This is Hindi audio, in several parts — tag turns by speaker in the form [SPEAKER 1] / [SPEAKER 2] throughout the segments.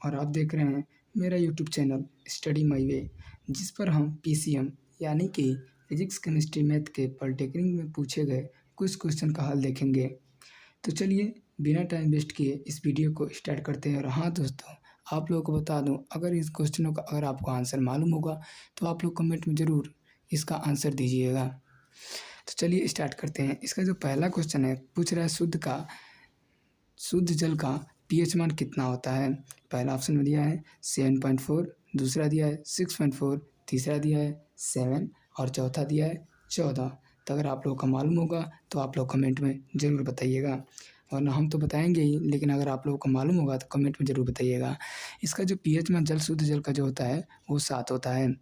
[SPEAKER 1] और आप देख रहे हैं मेरा यूट्यूब चैनल स्टडी माई वे, जिस पर हम पीसीएम यानी कि फिजिक्स केमिस्ट्री मैथ के पॉलिटेक्निक में पूछे गए कुछ क्वेश्चन का हल देखेंगे। तो चलिए बिना टाइम वेस्ट किए इस वीडियो को स्टार्ट करते हैं। और हाँ दोस्तों, आप लोगों को बता दूं, अगर इस क्वेश्चनों का अगर आपको आंसर मालूम होगा तो आप लोग कमेंट में ज़रूर इसका आंसर दीजिएगा। तो चलिए स्टार्ट करते हैं। इसका जो पहला क्वेश्चन है, पूछ रहा है शुद्ध जल का पीएच मान कितना होता है। पहला ऑप्शन में दिया है 7.4, दूसरा दिया है 6.4, तीसरा दिया है 7 और चौथा दिया है 14। तो अगर आप लोगों का मालूम होगा तो आप लोग कमेंट में ज़रूर बताइएगा, वरना हम तो बताएंगे ही, लेकिन अगर आप लोगों को मालूम होगा तो कमेंट में ज़रूर बताइएगा। इसका जो पीएच मान शुद्ध जल का जो होता है वो 7 होता है।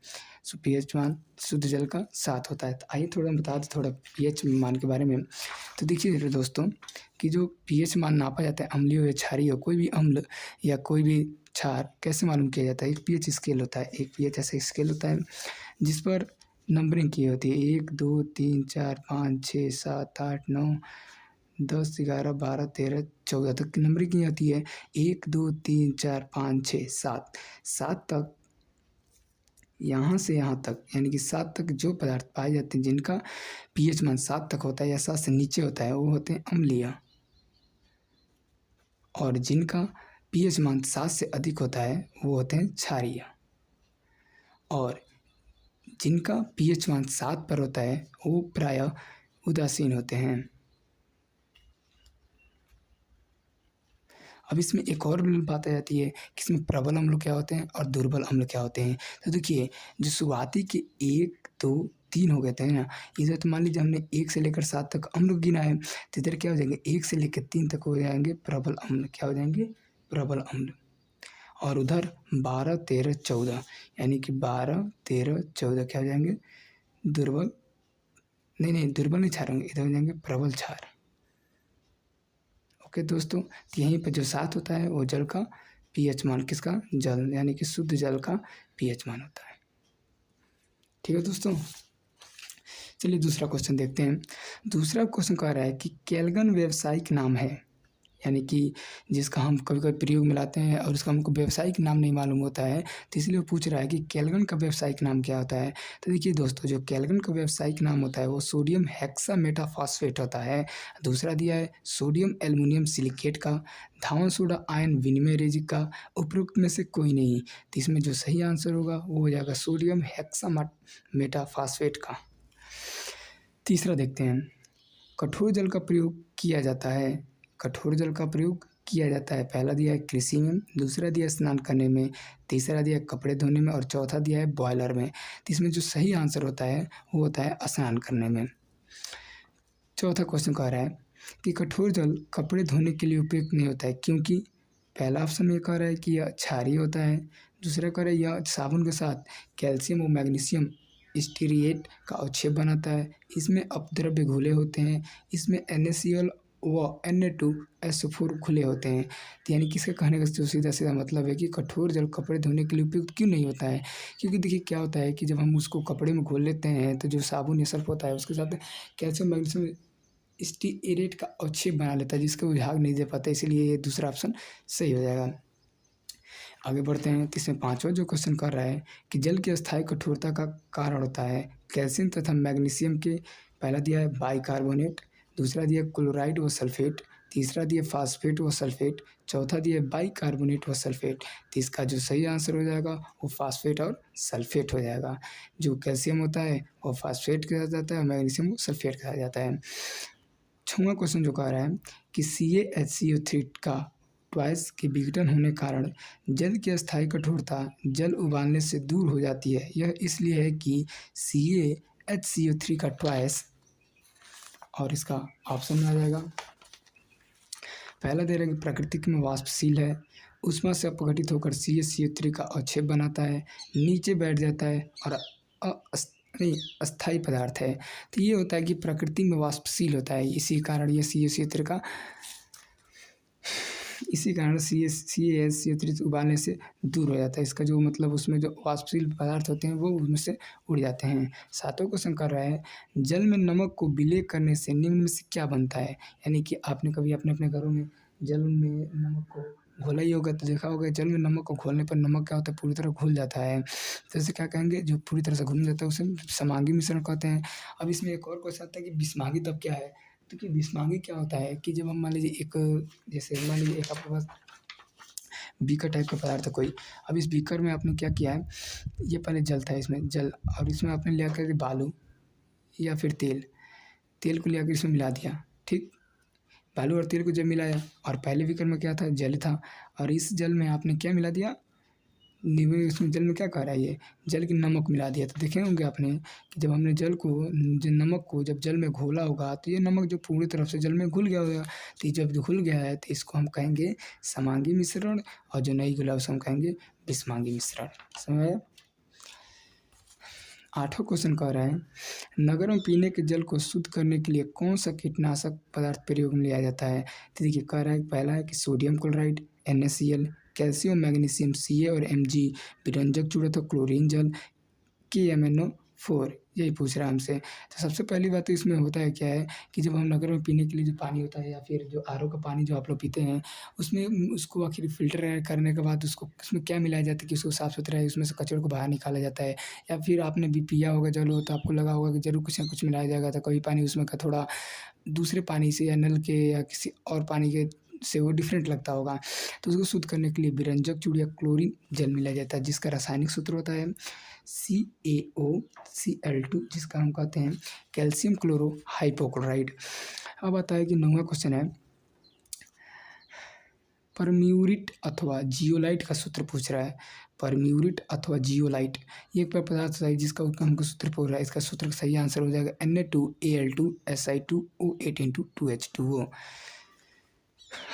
[SPEAKER 1] सो पीएच मान शुद्ध जल का 7 होता है। तो आइए थोड़ा हम बता दें थोड़ा पीएच मान के बारे में। तो देखिए दोस्तों कि जो पीएच मान नापा जाता है, अम्लीय हो या क्षारीय हो, कोई भी अम्ल या कोई भी क्षार कैसे मालूम किया जाता है। एक पीएच स्केल होता है, एक पीएच ऐसा स्केल होता है जिस पर नंबरिंग की होती है 1 2 3 4 5 6 7 8 9 10 11 12 13 14 तक की नंबरिंग की होती है। 1 2 3 4 5 6 7 तक, यहाँ से यहाँ तक, यानी कि 7 तक जो पदार्थ पाए जाते हैं जिनका पीएच मान 7 तक होता है या 7 से नीचे होता है वो होते हैं अम्लीय, और जिनका पीएच मान 7 से अधिक होता है वो होते हैं क्षारीय, और जिनका पीएच मान 7 पर होता है वो प्रायः उदासीन होते हैं। अब इसमें एक और बात आ जाती है कि इसमें प्रबल अम्ल क्या होते हैं और दुर्बल अम्ल क्या होते हैं। तो देखिए जो शुरुआती के 1 2 3 हो गए थे ना, इधर तो मान लीजिए हमने 1 से लेकर 7 तक अम्ल गिना है, तो इधर क्या हो जाएंगे 1 से लेकर 3 तक हो जाएंगे प्रबल अम्ल। क्या हो जाएंगे? प्रबल अम्ल। और उधर 12 13 14, यानी कि 12 13 14 क्या हो जाएंगे? दुर्बल, नहीं दुर्बल नहीं क्षार होंगे, इधर हो जाएंगे प्रबल क्षार। ओके दोस्तों, तो यहीं पर जो 7 होता है वो जल का पीएच मान, किसका? जल, यानी कि शुद्ध जल का पीएच मान होता है। ठीक है दोस्तों, चलिए दूसरा क्वेश्चन देखते हैं। दूसरा क्वेश्चन कह रहा है कि केल्विन व्यावसायिक नाम है, यानी कि जिसका हम कभी कभी प्रयोग में लाते हैं और उसका हमको व्यावसायिक नाम नहीं मालूम होता है, तो इसलिए वो पूछ रहा है कि केल्विन का व्यावसायिक नाम क्या होता है। तो देखिए दोस्तों, जो केल्विन का व्यावसायिक नाम होता है वो सोडियम हेक्सामेटाफॉस्फेट होता है। दूसरा दिया है सोडियम एल्युमिनियम सिलिकेट का, धावन सोडा आयन विनिमय रेजिक का, उपरोक्त में से कोई नहीं। तो इसमें जो सही आंसर होगा वो हो जाएगा सोडियम हेक्सामेटाफॉस्फेट का। तीसरा देखते हैं, कठोर जल का प्रयोग किया जाता है। कठोर जल का प्रयोग किया जाता है, पहला दिया है कृषि में, दूसरा दिया है स्नान करने में, तीसरा दिया है कपड़े धोने में और चौथा दिया है बॉयलर में। तो इसमें जो सही आंसर होता है वो होता है स्नान करने में। चौथा क्वेश्चन कह रहा है कि कठोर जल कपड़े धोने के लिए उपयुक्त नहीं होता है, क्योंकि पहला ऑप्शन में कह रहा है कि यह क्षारीय होता है, दूसरा कह रहा है यह साबुन के साथ कैल्शियम और मैग्नीशियम स्टीरिएट का अवक्षेप बनाता है, इसमें अपद्रव्य घुले होते हैं, इसमें NaCl व Na2SO4 घुले होते हैं। तो यानी कि इसके कहने का जो सीधा सीधा मतलब है कि कठोर जल कपड़े धोने के लिए उपयुक्त क्यों नहीं होता है। क्योंकि देखिए क्या होता है कि जब हम उसको कपड़े में घोल लेते हैं तो जो साबुन या सर्फ होता है उसके साथ कैल्शियम मैग्नीशियम स्टीरेट का अवक्षेप बना लेता है, जिसका विभाग नहीं दे पाता, इसीलिए ये दूसरा ऑप्शन सही हो जाएगा। आगे बढ़ते हैं, तो इसमें पांचवा जो क्वेश्चन कर रहा है कि जल की अस्थायी कठोरता का कारण होता है कैल्शियम तथा मैग्नीशियम के। पहला दिया है बाइकार्बोनेट, दूसरा दिया क्लोराइड व सल्फेट, तीसरा दिया फास्फेट व सल्फेट, चौथा दिया बाइकार्बोनेट व सल्फेट। तो इसका जो सही आंसर हो जाएगा वो फास्फेट और सल्फेट हो जाएगा। जो कैल्शियम होता है वो फास्फेट के साथ जाता है और मैग्नीशियम सल्फेट के साथ जाता है। छठवां क्वेश्चन जो कह रहा है कि CaHCO3 का ट्वाइस के विघटन होने कारण जल की अस्थायी कठोरता जल उबालने से दूर हो जाती है। यह इसलिए है कि CaHCO3 का ट्वाइस, और इसका ऑप्शन में आ जाएगा। पहला दे रहा है कि प्रकृति में वाष्पशील है, ऊष्मा से अपघटित होकर CaCO3 का अवक्षेप बनाता है, नीचे बैठ जाता है और अस्थायी पदार्थ है। तो ये होता है कि प्रकृति में वाष्पशील होता है, इसी कारण ये CaCO3 का, इसी कारण CaHCO3 उबालने से दूर हो जाता है। इसका जो मतलब उसमें जो वाष्पशील पदार्थ होते हैं वो उसमें से उड़ जाते हैं। सातों क्वेश्चन कर रहा है जल में नमक को विलय करने से निम्न में से क्या बनता है। यानी कि आपने कभी अपने अपने घरों में जल में नमक को घोला ही होगा। तो देखा होगा जल में नमक को घोलने पर नमक क्या होता है, पूरी तरह घुल जाता है। तो इसे क्या कहेंगे, जो पूरी तरह से घुल जाता है उसे समांगी मिश्रण कहते हैं। अब इसमें एक और क्वेश्चन आता है कि बिस्मांगी तब क्या है। तो कि बिस्मांगी क्या होता है कि जब हम मान लीजिए जैसे मान लीजिए एक आपके पास बीकर टाइप का पदार्थ है कोई। अब इस बीकर में आपने क्या किया है, ये पहले जल था, इसमें जल, और इसमें आपने लिया कर बालू या फिर तेल को लिया कर इसमें मिला दिया। ठीक, बालू और तेल को जब मिलाया, और पहले बीकर में क्या था, जल था, और इस जल में आपने क्या मिला दिया, नींबू, इसमें जल में क्या कह रहा है, ये जल की नमक मिला दिया। तो देखे होंगे आपने कि जब हमने नमक को जब जल में घोला होगा तो ये नमक जो पूरी तरफ से जल में घुल गया होगा। तो ये जब घुल गया है तो इसको हम कहेंगे समांगी मिश्रण, और जो नहीं घुला उसे हम कहेंगे बिस्मांगी मिश्रण। समझ आया। 8वां क्वेश्चन कह रहा है, नगर में पीने के जल को शुद्ध करने के लिए कौन सा कीटनाशक पदार्थ प्रयोग में लिया जाता है। तो देखिए कह रहा है, पहला है कि sodium chloride NaCl, calcium magnesium Ca और Mg, विरंजक चूड़ा तो क्लोरीन जल, KMnO4, यही पूछ रहा है हमसे। तो सबसे पहली बात तो इसमें होता है क्या है कि जब हम नगर में पीने के लिए जो पानी होता है, या फिर जो RO का पानी जो आप लोग पीते हैं, उसमें उसको आखिर फ़िल्टर करने के बाद उसको उसमें क्या मिलाया जाता है कि उसको साफ़ सुथरा है, उसमें से कचरे को बाहर निकाला जाता है। या फिर आपने भी पिया होगा जल हो तो आपको लगा होगा कि ज़रूर कुछ ना कुछ मिलाया जाएगा। तो कभी पानी उसमें का थोड़ा दूसरे पानी से या नल के या किसी और पानी के से वो डिफरेंट लगता होगा। तो उसको शुद्ध करने के लिए विरंजक चूड़ या क्लोरीन जल मिलाया जाता है, जिसका रासायनिक सूत्र होता है CaOCl2, जिसका हम कहते हैं कैल्शियम क्लोरो हाइपोक्लोराइड। अब आता है कि 9वां क्वेश्चन है, परम्यूरिट अथवा जियोलाइट का सूत्र पूछ रहा है। परम्यूरिट अथवा जियोलाइट ये एक पदार्थ है जिसका हमको सूत्र पूछ रहा है। इसका सूत्र का सही आंसर हो जाएगा Na2Al2Si2O8N2 2H2O।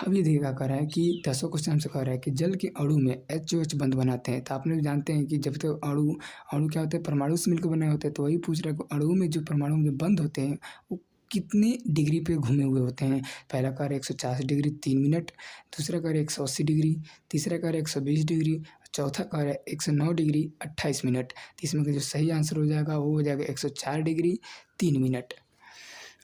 [SPEAKER 1] अब ये देखा कर रहा है कि 10वां क्वेश्चन हमसे कह रहा है कि जल के अणु में HOH बंध बनाते हैं। तो आपने भी जानते हैं कि जब तक अणु क्या होते हैं, परमाणु से मिलकर बने होते हैं। तो वही पूछ रहा है कि अणु में जो परमाणु में बंद होते हैं वो कितने डिग्री पे घूमे हुए होते हैं। पहला कार्य 140 डिग्री 3 मिनट, दूसरा कार्य 180 डिग्री, तीसरा कार्य 120 डिग्री, चौथा कार्य 109 डिग्री 28 मिनट। तो इसमें का जो सही आंसर हो जाएगा वो हो जाएगा 104 डिग्री 3 मिनट।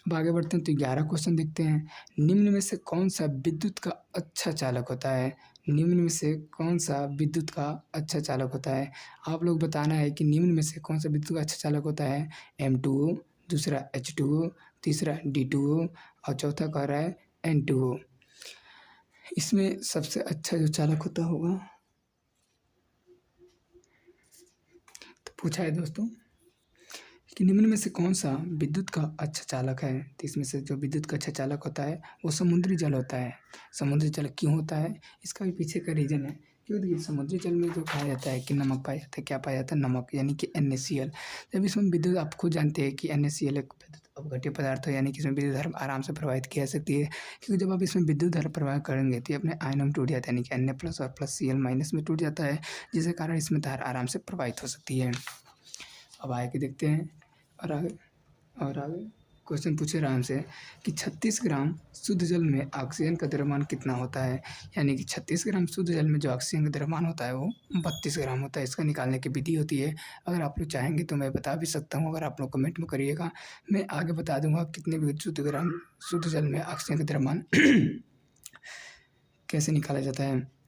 [SPEAKER 1] अब आगे बढ़ते हैं तो 11 क्वेश्चन देखते हैं, निम्न में से कौन सा विद्युत का अच्छा चालक होता है। निम्न में से कौन सा विद्युत का अच्छा चालक होता है। आप लोग बताना है कि निम्न में से कौन सा विद्युत का अच्छा चालक होता है। M2O, दूसरा H2O, तीसरा D2O और चौथा कह रहा है N2O। इसमें सबसे अच्छा जो चालक होता होगा, तो पूछा है दोस्तों कि निम्न में से कौन सा विद्युत का अच्छा चालक है। तो इसमें से जो विद्युत का अच्छा चालक होता है वो समुद्री जल होता है। समुद्री जल क्यों होता है, इसका भी पीछे का रीज़न है। क्यों, देखिए समुद्री जल में जो पाया जाता है कि नमक पाया जाता है, क्या पाया जाता है, नमक, यानी कि NaCl। जब इसमें विद्युत, आप खुद जानते हैं कि NaCl एक विद्युत अपघट्य पदार्थ है, यानी कि इसमें विद्युत धारा आराम से प्रवाहित की जा सकती है। क्योंकि जब आप इसमें विद्युत धारा प्रवाह करेंगे तो ये अपने आयनों में टूट जाता है, यानी कि Na+ और Cl- में टूट जाता है, जिसके कारण इसमें धारा आराम से प्रवाहित हो सकती है। अब आगे देखते हैं और आगे क्वेश्चन पूछे रहा हमसे कि 36 ग्राम शुद्ध जल में ऑक्सीजन का द्रव्यमान कितना होता है। यानी कि 36 ग्राम शुद्ध जल में जो ऑक्सीजन का द्रव्यमान होता है वो 32 ग्राम होता है। इसका निकालने की विधि होती है। अगर आप लोग चाहेंगे तो मैं बता भी सकता हूँ, अगर आप लोग कमेंट में करिएगा मैं आगे बता दूंगा कितने भी शुद्ध ग्राम शुद्ध जल में ऑक्सीजन का द्रव्यमान कैसे निकाला जाता है।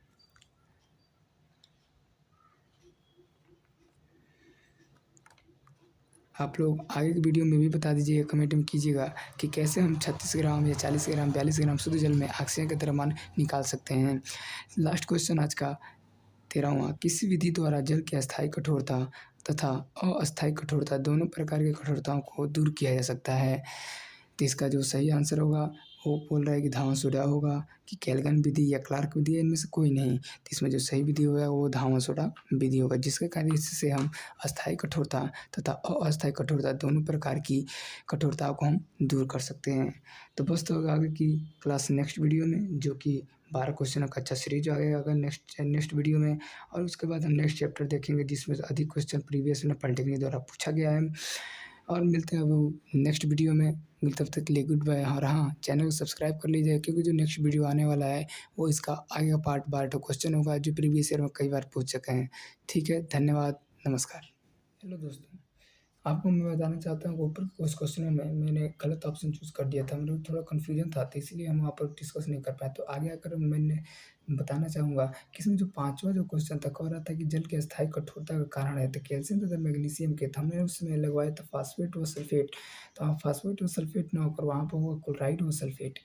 [SPEAKER 1] आप लोग आगे की वीडियो में भी बता दीजिएगा, कमेंट में कीजिएगा कि कैसे हम 36 ग्राम या 40 ग्राम 42 ग्राम शुद्ध जल में ऑक्सीजन का द्रव्यमान निकाल सकते हैं। लास्ट क्वेश्चन आज का 13वां, किसी विधि द्वारा जल की अस्थायी कठोरता तथा अस्थायी कठोरता दोनों प्रकार की कठोरताओं को दूर किया जा सकता है। तो इसका जो सही आंसर होगा वो बोल रहा है कि धावन सोडा होगा, कि केल्विन विधि या क्लार्क विधि है, इनमें से कोई नहीं। तो इसमें जो सही विधि होगा वो धावन सोडा विधि होगा, जिसके कारण इससे हम अस्थायी कठोरता तथा अस्थायी कठोरता दोनों प्रकार की कठोरताओं को हम दूर कर सकते हैं। तो बस तो आगे की क्लास नेक्स्ट वीडियो में, जो कि 12 क्वेश्चनों का अच्छा सीरीज आएगा अगर नेक्स्ट वीडियो में। और उसके बाद हम नेक्स्ट चैप्टर देखेंगे जिसमें अधिक क्वेश्चन प्रीवियस में पॉलिटेक्निक द्वारा पूछा गया है। और मिलते हैं वो नेक्स्ट वीडियो में। तब तक के लिए गुड बाय। और हाँ, चैनल को सब्सक्राइब कर लीजिए, क्योंकि जो नेक्स्ट वीडियो आने वाला है वो इसका आगे का पार्ट 12 क्वेश्चन होगा जो प्रीवियस ईयर में कई बार पूछ चुके हैं। ठीक है, धन्यवाद, नमस्कार। हेलो दोस्तों। आपको मैं बताना चाहता हूँ, ऊपर उस क्वेश्चन में मैंने गलत ऑप्शन चूज़ कर दिया था, मेरे को थोड़ा कन्फ्यूजन था, तो इसीलिए हम वहाँ पर डिस्कस नहीं कर पाए। तो आगे आकर मैंने बताना चाहूँगा कि इसमें जो 5वां जो क्वेश्चन था, कह रहा था कि जल की अस्थायी कठोरता का कारण है, तो कैल्शियम तथा मैग्नीशियम के था। हमने उसमें लगवाया था फास्फेट व सल्फेट, तो आप फास्फेट व सल्फेट ना होकर वहाँ पर होगा क्लोराइड व सल्फेट।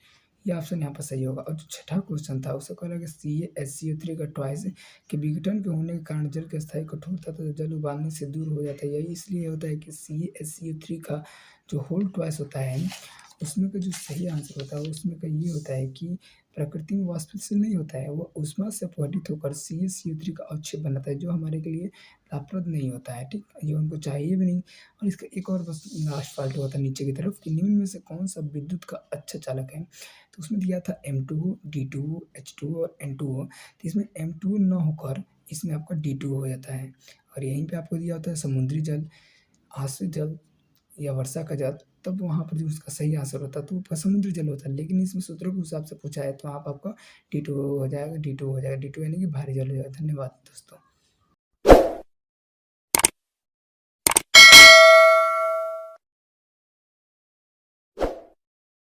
[SPEAKER 1] ये ऑप्शन यहाँ पर सही होगा। और जो छठा क्वेश्चन था, उससे कह रहा है कि CaSCO3 का ट्वाइस के विघटन के होने के कारण जल की अस्थायी कठोरता तथा जल उबालने से दूर हो जाता है। यही इसलिए होता है कि CaSCO3 का जो होल ट्वाइस होता है, उसमें का जो सही आंसर होता है, उसमें का ये होता है कि प्रकृति में वाष्पशील नहीं होता है, वो ऊष्मा से अपघटित होकर CaCO3 का अवक्षेप बनाता है, जो हमारे के लिए लाभप्रद नहीं होता है। ठीक, ये उनको चाहिए भी नहीं। और इसका एक और बस लास्ट पार्ट होता है नीचे की तरफ कि निम्न में से कौन सा विद्युत का अच्छा चालक है। तो उसमें दिया था M2O, D2O, H2O और N2O। तो इसमें M2O ना होकर इसमें आपका D2O हो जाता है। और यहीं पे आपको दिया होता है समुद्री जल, आश्रित जल या वर्षा का जल, तब वहाँ पर जो उसका सही आंसर होता है तो वो समुद्री जल होता है। लेकिन इसमें सूत्रों के हिसाब से पूछा है, तो आप आपका D2O हो जाएगा, D2O हो जाएगा, D2 यानी कि भारी जल हो जाएगा। धन्यवाद दोस्तों।